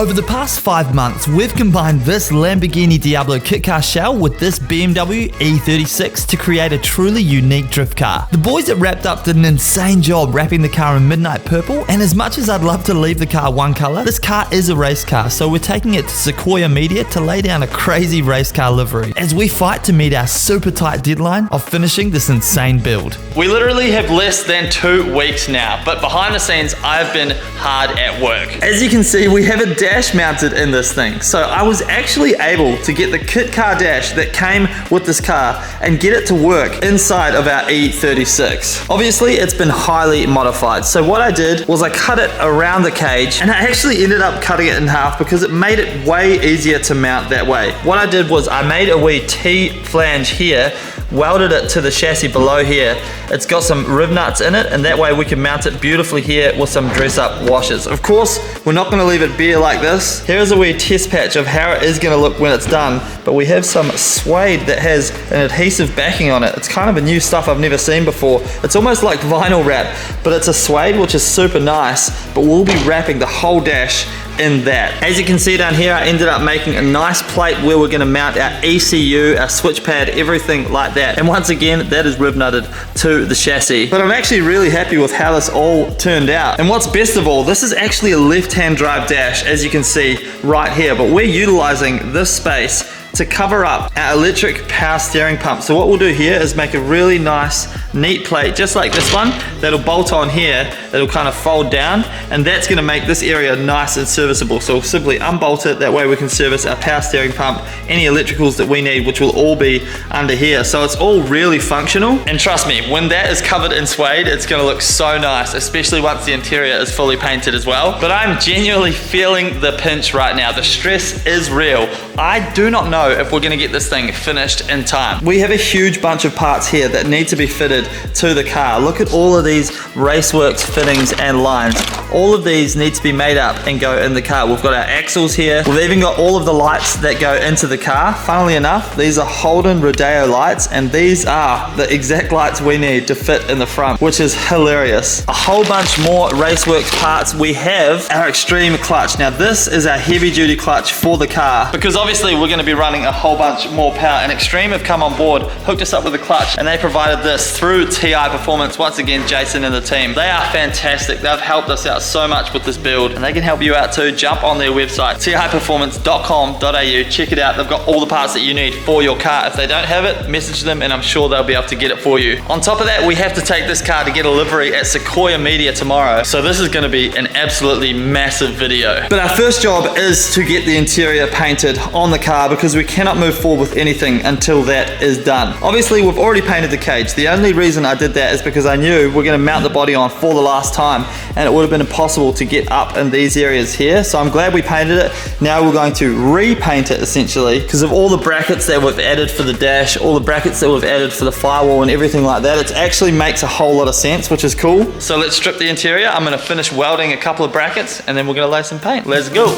Over the past 5 months, we've combined this Lamborghini Diablo kit car shell with this BMW E36 to create a truly unique drift car. The boys at Wrapped Up did an insane job wrapping the car in midnight purple, and as much as I'd love to leave the car one color, this car is a race car, so we're taking it to Sequoia Media to lay down a crazy race car livery as we fight to meet our super tight deadline of finishing this insane build. We literally have less than 2 weeks now, but behind the scenes, I've been hard at work. As you can see, we have a dash mounted in this thing. So I was actually able to get the kit car dash that came with this car and get it to work inside of our E36. Obviously, it's been highly modified. So what I did was I cut it around the cage, and I actually ended up cutting it in half because it made it way easier to mount that way. What I did was I made a wee T-flange here, welded it to the chassis below here. It's got some rib nuts in it, and that way we can mount it beautifully here with some dress up washers. Of course, we're not gonna leave it bare like this. Here's a wee test patch of how it is gonna look when it's done, but we have some suede that has an adhesive backing on it. It's kind of a new stuff I've never seen before. It's almost like vinyl wrap, but it's a suede, which is super nice, but we'll be wrapping the whole dash in that. As you can see down here, I ended up making a nice plate where we're gonna mount our ECU, our switch pad, everything like that. And once again, that is rib nutted to the chassis. But I'm actually really happy with how this all turned out. And what's best of all, this is actually a left-hand drive dash, as you can see right here, but we're utilizing this space to cover up our electric power steering pump. So what we'll do here is make a really nice, neat plate, just like this one, that'll bolt on here, that'll kind of fold down, and that's gonna make this area nice and serviceable. So we'll simply unbolt it, that way we can service our power steering pump, any electricals that we need, which will all be under here. So it's all really functional. And trust me, when that is covered in suede, it's gonna look so nice, especially once the interior is fully painted as well. But I'm genuinely feeling the pinch right now. The stress is real. I do not know if we're gonna get this thing finished in time. We have a huge bunch of parts here that need to be fitted to the car. Look at all of these Raceworks fittings and lines. All of these need to be made up and go in the car. We've got our axles here. We've even got all of the lights that go into the car. Funnily enough, these are Holden Rodeo lights, and these are the exact lights we need to fit in the front, which is hilarious. A whole bunch more Raceworks parts. We have our Extreme clutch. Now this is our heavy duty clutch for the car, because obviously we're gonna be running a whole bunch more power, and Extreme have come on board, hooked us up with a clutch, and they provided this through TI Performance. Once again, Jason and the team, they are fantastic. They've helped us out so much with this build, and they can help you out too. Jump on their website, tiperformance.com.au, check it out. They've got all the parts that you need for your car. If they don't have it, message them and I'm sure they'll be able to get it for you. On top of that, we have to take this car to get a livery at Sequoia Media tomorrow, so this is going to be an absolutely massive video. But our first job is to get the interior painted on the car, because we cannot move forward with anything until that is done. Obviously, we've already painted the cage. The only reason I did that is because I knew we're going to mount the body on for the last time, and it would have been impossible to get up in these areas here. So I'm glad we painted it. Now we're going to repaint it essentially, because of all the brackets that we've added for the dash, all the brackets that we've added for the firewall and everything like that. It actually makes a whole lot of sense, which is cool. So let's strip the interior. I'm going to finish welding a couple of brackets, and then we're going to lay some paint. Let's go.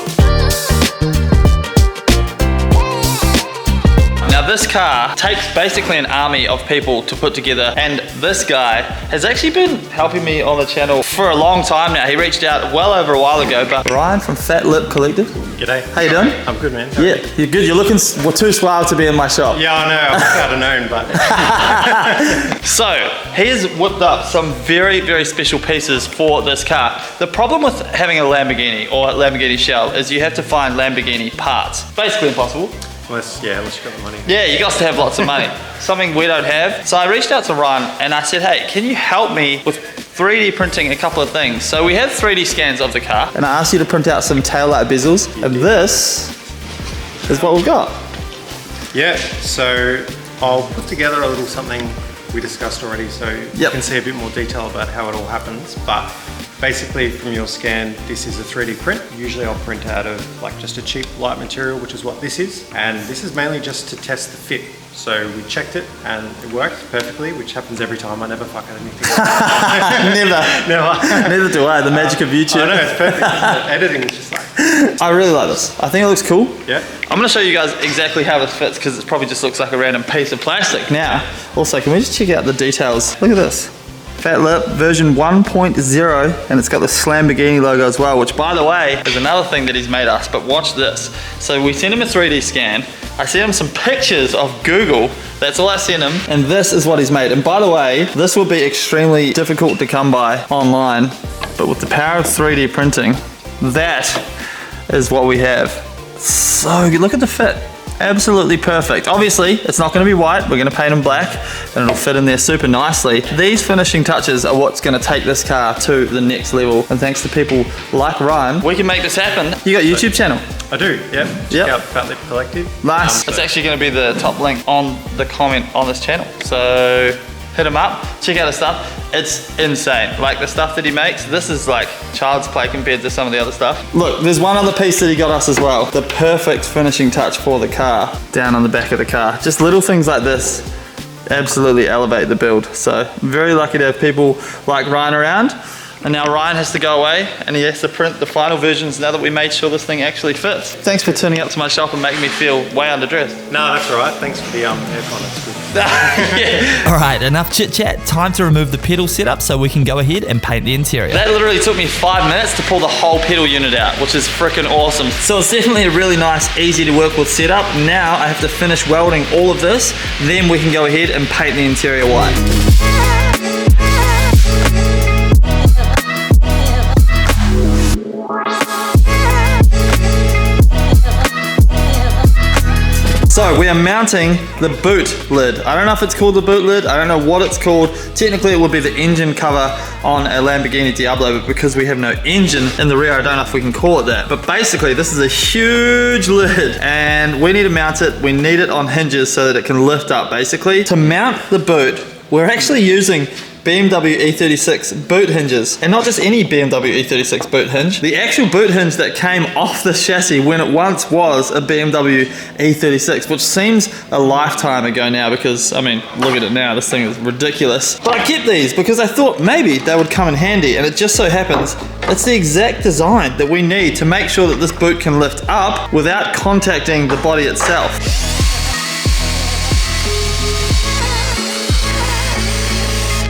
Now this car takes basically an army of people to put together, and this guy has actually been helping me on the channel for a long time now. He reached out well over a while ago, but Ryan from Fat Lip Collective. G'day. How you doing? I'm good, man. Yeah, you're good. You're looking too suave to be in my shop. Yeah, I know. I would have known, but... So, he's whipped up some very, very special pieces for this car. The problem with having a Lamborghini or a Lamborghini shell is you have to find Lamborghini parts. Basically impossible. Unless you've got the money. Yeah, you got to have lots of money. Something we don't have. So I reached out to Ryan and I said, hey, can you help me with 3D printing a couple of things? So we have 3D scans of the car, and I asked you to print out some taillight bezels, and this is what we've got. Yeah, so I'll put together a little something we discussed already, so you can see a bit more detail about how it all happens. But basically from your scan, this is a 3D print. Usually I'll print out of like just a cheap light material, which is what this is. And this is mainly just to test the fit. So we checked it and it worked perfectly, which happens every time. I never fuck at anything. Never. Neither do I. The magic of YouTube. I know, it's perfect. Editing is just like... I really like this. I think it looks cool. Yeah. I'm going to show you guys exactly how this fits, because it probably just looks like a random piece of plastic. Now, also, can we just check out the details? Look at this. Fat lip version 1.0, and it's got the Lamborghini logo as well, which by the way is another thing that he's made us. But watch this. So we sent him a 3D scan. I sent him some pictures of Google. That's all I sent him, and this is what he's made. And by the way, this will be extremely difficult to come by online, but with the power of 3D printing, that is what we have. So good. Look at the fit. Absolutely perfect. Obviously, it's not going to be white. We're going to paint them black, and it'll fit in there super nicely. These finishing touches are what's going to take this car to the next level. And thanks to people like Ryan, we can make this happen. You got a YouTube channel? I do, yeah. Check out Fat Lip Collective. Nice. It's actually going to be the top link on the comment on this channel. So hit him up, check out his stuff. It's insane. Like the stuff that he makes, this is like child's play compared to some of the other stuff. Look, there's one other piece that he got us as well. The perfect finishing touch for the car, down on the back of the car. Just little things like this absolutely elevate the build. So I'm very lucky to have people like Ryan around. And now Ryan has to go away and he has to print the final versions now that we made sure this thing actually fits. Thanks for turning up to my shop and making me feel way underdressed. No, that's all right. Thanks for the aircon. It's good. Yeah. All right, enough chit chat. Time to remove the pedal setup so we can go ahead and paint the interior. That literally took me 5 minutes to pull the whole pedal unit out, which is freaking awesome. So it's definitely a really nice, easy to work with setup. Now I have to finish welding all of this, then we can go ahead and paint the interior white. So we are mounting the boot lid. I don't know if it's called the boot lid. I don't know what it's called. Technically it would be the engine cover on a Lamborghini Diablo, but because we have no engine in the rear, I don't know if we can call it that. But basically this is a huge lid and we need to mount it. We need it on hinges so that it can lift up basically. To mount the boot, we're actually using BMW E36 boot hinges, and not just any BMW E36 boot hinge, the actual boot hinge that came off the chassis when it once was a BMW E36, which seems a lifetime ago now because, I mean, look at it now, this thing is ridiculous. But I kept these because I thought maybe they would come in handy, and it just so happens it's the exact design that we need to make sure that this boot can lift up without contacting the body itself.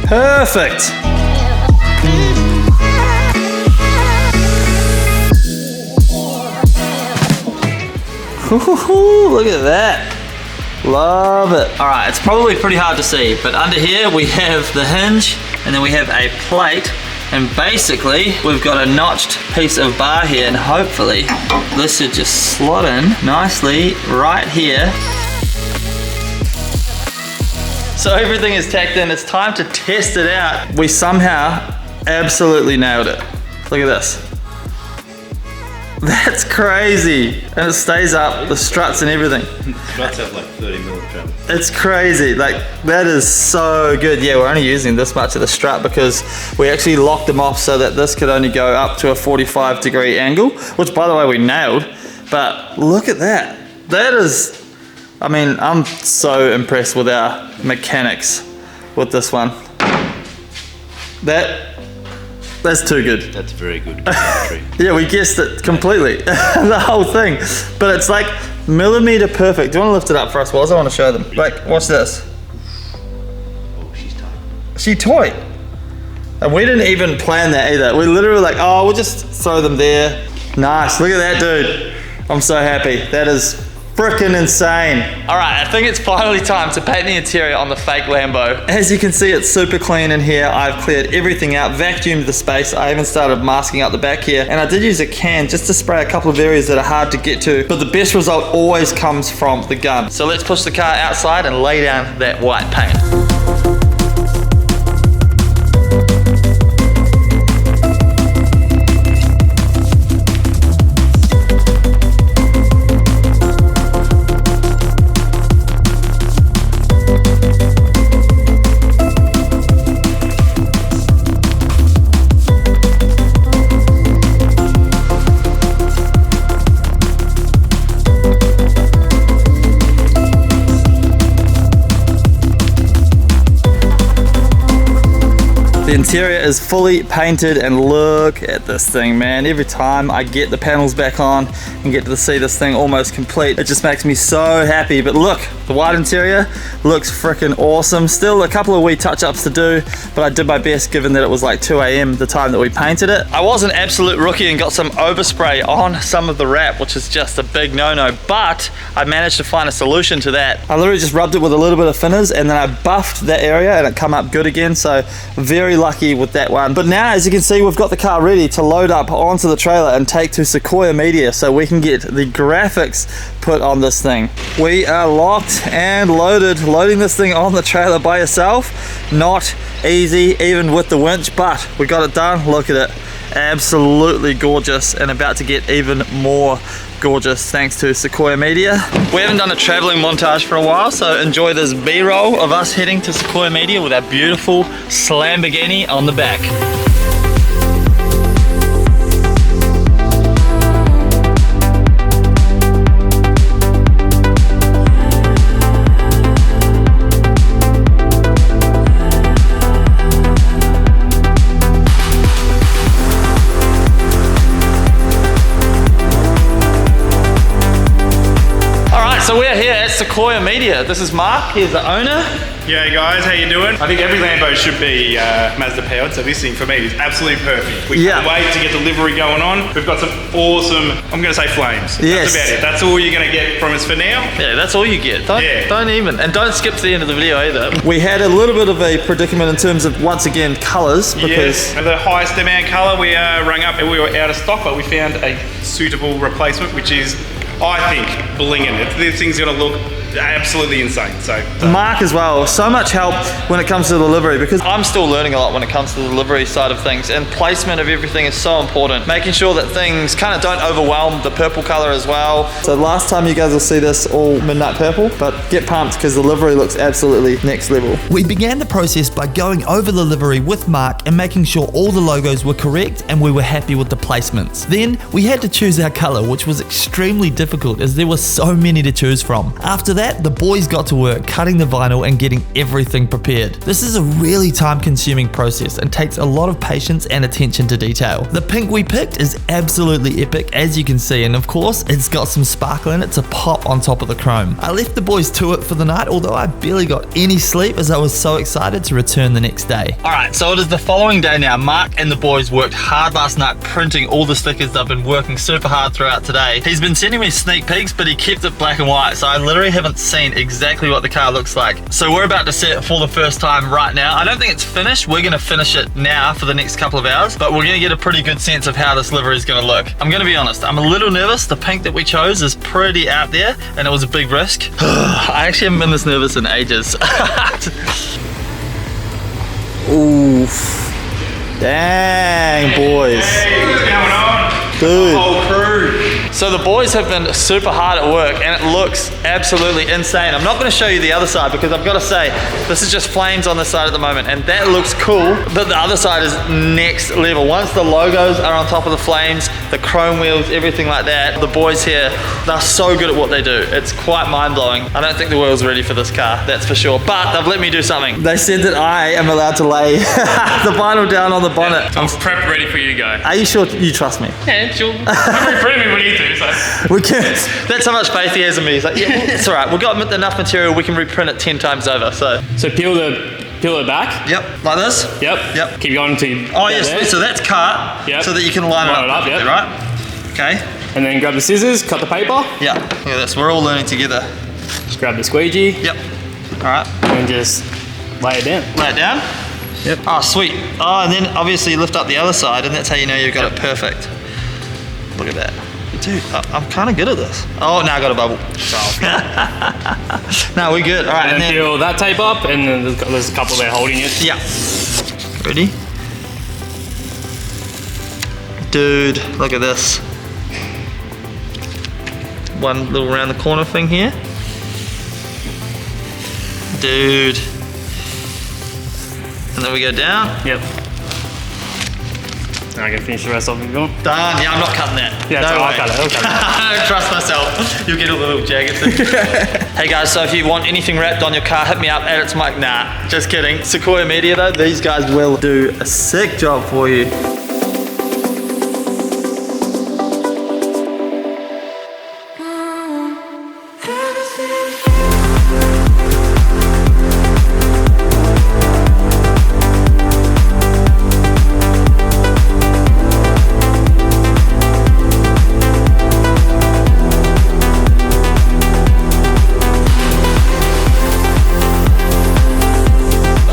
Perfect. Look at that. Love it. All right, it's probably pretty hard to see, but under here we have the hinge and then we have a plate, and basically we've got a notched piece of bar here, and hopefully this should just slot in nicely right here. So everything is tacked in, it's time to test it out. We somehow absolutely nailed it. Look at this. That's crazy. And it stays up, the struts and everything. Struts have like 30 mil travel. It's crazy, like that is so good. Yeah, we're only using this much of the strut because we actually locked them off so that this could only go up to a 45-degree angle, which by the way we nailed. But look at that. That is, I mean, I'm so impressed with our mechanics with this one. That's too good. That's very good. Yeah, we guessed it completely. The whole thing. But it's like millimeter perfect. Do you want to lift it up for us, Woz? I want to show them. Like, watch this. Oh, she's tight. She toy. And we didn't even plan that either. We literally were like, oh, we'll just throw them there. Nice. Look at that, dude. I'm so happy. That is freaking insane. All right, I think it's finally time to paint the interior on the fake Lambo. As you can see, it's super clean in here. I've cleared everything out, vacuumed the space. I even started masking out the back here, and I did use a can just to spray a couple of areas that are hard to get to, but the best result always comes from the gun. So let's push the car outside and lay down that white paint. interior is fully painted, and look at this thing, man. Every time I get the panels back on and get to see this thing almost complete, it just makes me so happy. But look, the white interior looks freaking awesome. Still a couple of wee touch-ups to do, but I did my best given that it was like 2 a.m. the time that we painted it. I was an absolute rookie and got some overspray on some of the wrap, which is just a big no-no, but I managed to find a solution to that. I literally just rubbed it with a little bit of thinners, and then I buffed that area and it come up good again, so very lucky with that one. But now, as you can see, we've got the car ready to load up onto the trailer and take to Sequoia Media so we can get the graphics put on this thing. We are locked and loaded. Loading this thing on the trailer by yourself, not easy even with the winch, but we got it done. Look at it, absolutely gorgeous, and about to get even more gorgeous thanks to Sequoia Media. We haven't done a traveling montage for a while, so enjoy this B-roll of us heading to Sequoia Media with our beautiful Lamborghini on the back. So we're here at Sequoia Media. This is Mark, he's the owner. Yeah guys, how you doing? I think every Lambo should be Mazda powered, so this thing for me is absolutely perfect. We can't wait to get the livery going on. We've got some awesome, I'm gonna say flames. Yes. That's about it. That's all you're gonna get from us for now. Yeah, that's all you get. Don't even, and don't skip to the end of the video either. We had a little bit of a predicament in terms of, once again, colors, because the highest demand color we rang up and we were out of stock, but we found a suitable replacement, which is, I think, blinging it. This thing's gonna look absolutely insane. So Mark as well, so much help when it comes to the delivery, because I'm still learning a lot when it comes to the delivery side of things, and placement of everything is so important. Making sure that things kind of don't overwhelm the purple color as well. So last time you guys will see this all midnight purple, but get pumped because the livery looks absolutely next level. We began the process by going over the livery with Mark and making sure all the logos were correct and we were happy with the placements. Then we had to choose our color, which was extremely difficult as there were so many to choose from. After that, the boys got to work cutting the vinyl and getting everything prepared. This is a really time-consuming process and takes a lot of patience and attention to detail. The pink we picked is absolutely epic, as you can see, and of course it's got some sparkle in it to pop on top of the chrome. I left the boys to it for the night, although I barely got any sleep as I was so excited to return the next day. Alright, so it is the following day now. Mark and the boys worked hard last night printing all the stickers. They've been working super hard throughout today. He's been sending me sneak peeks, but he kept it black and white, so I literally haven't seen exactly what the car looks like. So we're about to see it for the first time right now. I don't think it's finished. We're gonna finish it now for the next couple of hours, but we're gonna get a pretty good sense of how this livery is gonna look. I'm gonna be honest, I'm a little nervous. The pink that we chose is pretty out there and it was a big risk. I actually haven't been this nervous in ages. Oof. Dang, boys. Hey, what's going on? Dude. Whole crew. So the boys have been super hard at work and it looks absolutely insane. I'm not going to show you the other side because I've got to say this is just flames on this side at the moment and that looks cool, but the other side is next level. Once the logos are on top of the flames, the chrome wheels, everything like that, the boys here, they're so good at what they do. It's quite mind-blowing. I don't think the world's ready for this car, that's for sure, but they've let me do something. They said that I am allowed to lay the vinyl down on the bonnet. I'm prepped ready for you to go. Are you sure you trust me? Yeah, sure. I'm pretty me when you do, so. We can. That's how much faith he has in me. He's like, yeah, well, it's all right. We've got enough material. We can reprint it 10 times over. So Peel it back. Yep, like this. Yep. Keep going to. Oh yes. There. So that's cut. Yep. So that you can line it up. Yep. Right. Okay. And then grab the scissors, cut the paper. Yeah. Look at this. We're all learning together. Just grab the squeegee. Yep. All right. And just lay it down. Lay it down. Yep. Oh sweet. Oh, and then obviously lift up the other side, and that's how you know you've got it perfect. Look at that. Dude, I'm kind of good at this. Oh, now I got a bubble. No, we're good. All right, and then peel that tape up, and then there's a couple there holding it. Yeah. Ready? Dude, look at this. One little round the corner thing here. Dude. And then we go down. Yep. Now I can finish the rest off if you want. Done. Yeah, I'm not cutting that. Yeah, no I'll cut it. I don't trust myself. You'll get all the little jagged things. Hey guys, so if you want anything wrapped on your car, hit me up at It's Mike. Nah, just kidding. Sequoia Media though, these guys will do a sick job for you.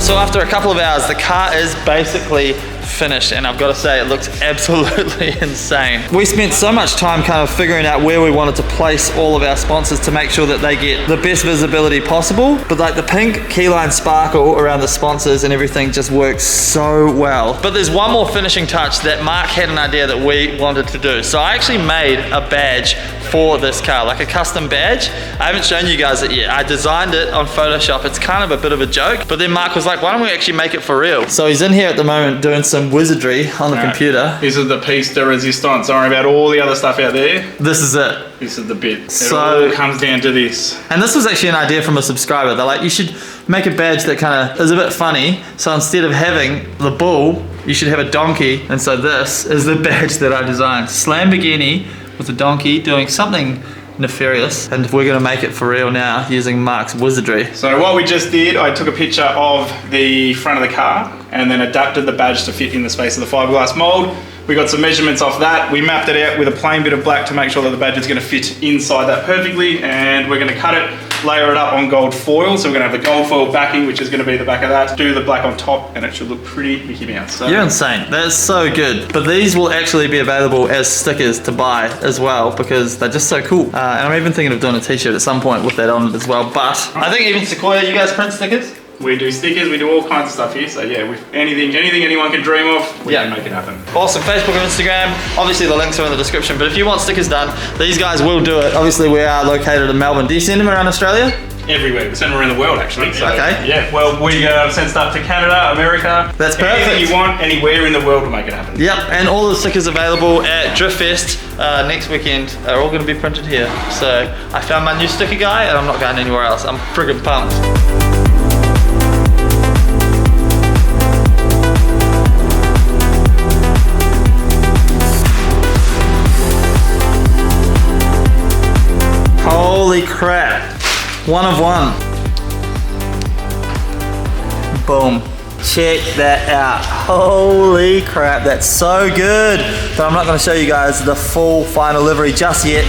So after a couple of hours, the car is basically finished, and I've got to say it looks absolutely insane. We spent so much time kind of figuring out where we wanted to place all of our sponsors to make sure that they get the best visibility possible, but like the pink keyline sparkle around the sponsors and everything just works so well. But there's one more finishing touch that Mark had an idea that we wanted to do. So I actually made a badge for this car, like a custom badge. I haven't shown you guys it yet. I designed it on Photoshop. It's kind of a bit of a joke, but then Mark was like, why don't we actually make it for real? So he's in here at the moment doing some wizardry on the computer. This is the piece de resistance. Sorry about all the other stuff out there. This is it. This is the bit. So it all comes down to this. And this was actually an idea from a subscriber. They're like, you should make a badge that kind of is a bit funny. So instead of having the bull, you should have a donkey. And so this is the badge that I designed. Lamborghini with a donkey doing something nefarious, and we're gonna make it for real now using Mark's wizardry. So what we just did, I took a picture of the front of the car and then adapted the badge to fit in the space of the fiberglass mold. We got some measurements off that. We mapped it out with a plain bit of black to make sure that the badge is gonna fit inside that perfectly, and we're gonna cut it, layer it up on gold foil. So we're gonna have the gold foil backing, which is gonna be the back of that, do the black on top, and it should look pretty Mickey Mouse. So you're insane. That's so good. But these will actually be available as stickers to buy as well, because they're just so cool. And I'm even thinking of doing a t-shirt at some point with that on it as well. But I think even Sequoia, you guys print stickers? We do stickers, we do all kinds of stuff here. So yeah, anything anyone can dream of, we can make it happen. Awesome. Facebook and Instagram. Obviously the links are in the description, but if you want stickers done, these guys will do it. Obviously we are located in Melbourne. Do you send them around Australia? Everywhere. We send them around the world actually. So, okay. Yeah, well we send stuff to Canada, America. That's perfect. Anything you want, anywhere in the world to make it happen. Yep, and all the stickers available at Driftfest next weekend are all going to be printed here. So I found my new sticker guy and I'm not going anywhere else. I'm friggin' pumped. Holy crap. One of one. Boom. Check that out. Holy crap, that's so good. But I'm not going to show you guys the full final livery just yet.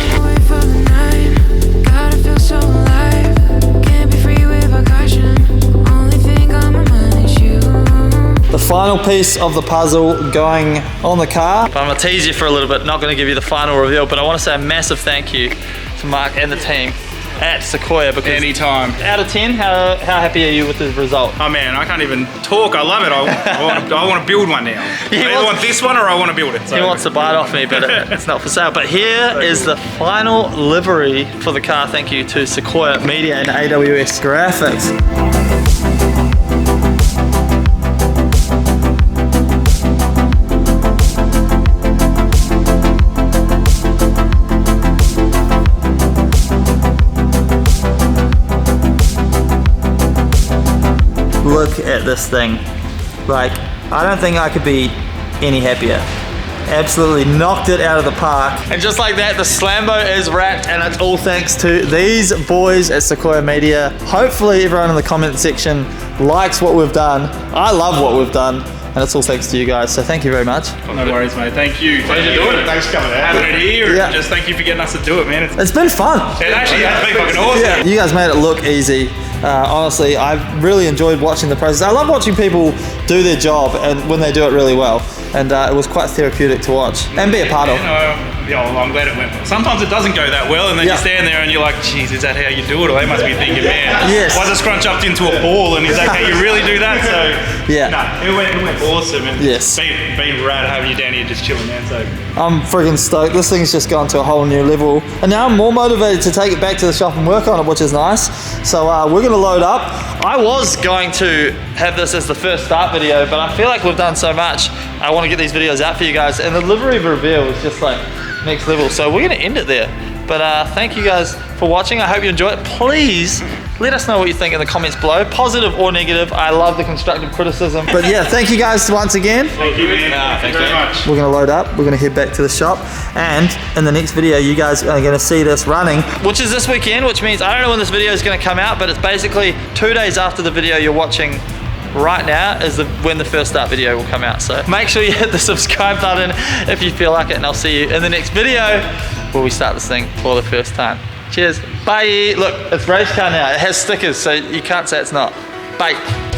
The final piece of the puzzle going on the car. But I'm going to tease you for a little bit, not going to give you the final reveal, but I want to say a massive thank you to Mark and the team at Sequoia, because anytime. Out of 10, how happy are you with the result? Oh man, I can't even talk. I love it. I want to build one now. I either want this one or I want to build it. So. He wants to buy it off me, but it's not for sale. But here is the final livery for the car. Thank you to Sequoia Media and AWS Graphics. Look at this thing. Like, I don't think I could be any happier. Absolutely knocked it out of the park. And just like that, the Slambo is wrapped, and it's all thanks to these boys at Sequoia Media. Hopefully everyone in the comment section likes what we've done. I love what we've done, and it's all thanks to you guys, so thank you very much. No worries, mate. Thank you. Pleasure doing it. Thanks for coming out. Having it here, and just thank you for getting us to do it, man. It's been fun. It actually has been fucking awesome. Yeah. You guys made it look easy. Honestly, I've really enjoyed watching the process. I love watching people do their job and when they do it really well. And it was quite therapeutic to watch and be a part of. Yeah, well, I'm glad it went well. Sometimes it doesn't go that well, and then you stand there and you're like, geez, is that how you do it? Or they must be thinking, man, why is it scrunch up into a ball? And he's like, hey, you really do that? So, it went awesome. And it's been rad having you down here just chilling, man. So I'm friggin' stoked. This thing's just gone to a whole new level. And now I'm more motivated to take it back to the shop and work on it, which is nice. So we're gonna load up. I was going to have this as the first start video, but I feel like we've done so much. I want to get these videos out for you guys. And the livery reveal is just like next level. So we're gonna end it there. But thank you guys for watching. I hope you enjoy it. Please let us know what you think in the comments below, positive or negative. I love the constructive criticism. But yeah, thank you guys once again. Thank you, man. Thank you very much. We're gonna load up, we're gonna head back to the shop, and in the next video you guys are gonna see this running, which is this weekend, which means I don't know when this video is gonna come out, but it's basically 2 days after the video you're watching right now is when the first start video will come out. So make sure you hit the subscribe button if you feel like it, and I'll see you in the next video where we start this thing for the first time. Cheers, bye. Look, it's race car now, it has stickers, so you can't say it's not. Bye.